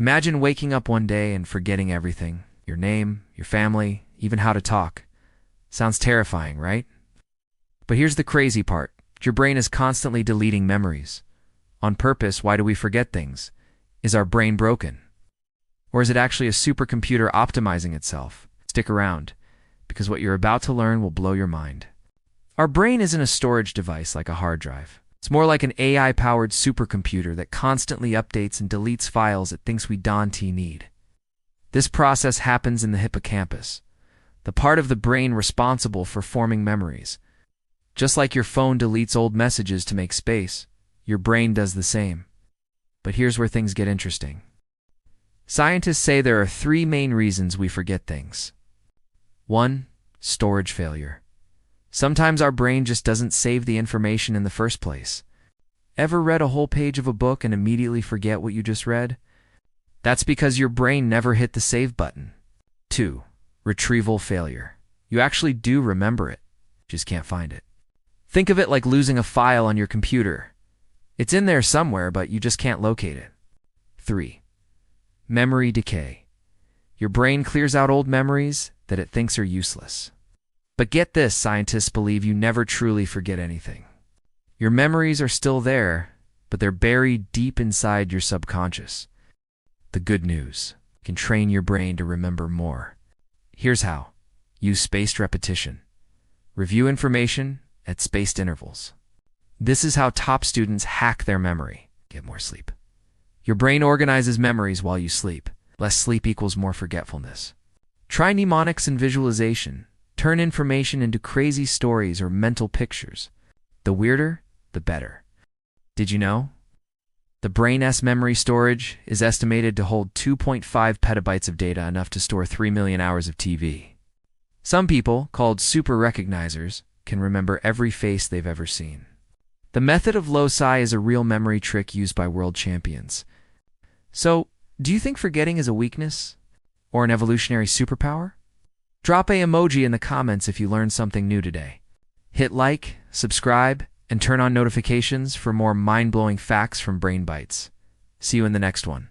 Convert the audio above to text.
Imagine waking up one day and forgetting everything. Your name, your family, even how to talk. Sounds terrifying, right? But here's the crazy part. Your brain is constantly deleting memories. On purpose, why do we forget things? Is our brain broken? Or is it actually a supercomputer optimizing itself? Stick around, because what you're about to learn will blow your mind. Our brain isn't a storage device like a hard drive. It's more like an AI-powered supercomputer that constantly updates and deletes files it thinks we don't need. This process happens in the hippocampus, the part of the brain responsible for forming memories. Just like your phone deletes old messages to make space, your brain does the same. But here's where things get interesting. Scientists say there are three main reasons we forget things. 1. Storage failure. Sometimes our brain just doesn't save the information in the first place. Ever read a whole page of a book and immediately forget what you just read? That's because your brain never hit the save button. 2. Retrieval failure. You actually do remember it, just can't find it. Think of it like losing a file on your computer. It's in there somewhere, but you just can't locate it. 3. Memory decay. Your brain clears out old memories that it thinks are useless. But get this, scientists believe you never truly forget anything. Your memories are still there, but they're buried deep inside your subconscious. The good news: you can train your brain to remember more. Here's how. Use spaced repetition. Review information at spaced intervals. This is how top students hack their memory. Get more sleep. Your brain organizes memories while you sleep. Less sleep equals more forgetfulness. Try mnemonics and visualization. Turn information into crazy stories or mental pictures. The weirder, the better. Did you know? The brain's memory storage is estimated to hold 2.5 petabytes of data, enough to store 3 million hours of TV. Some people, called super recognizers, can remember every face they've ever seen. The method of loci is a real memory trick used by world champions. So, do you think forgetting is a weakness? Or an evolutionary superpower? Drop a emoji in the comments if you learned something new today. Hit like, subscribe, and turn on notifications for more mind-blowing facts from Brain Bytes. See you in the next one.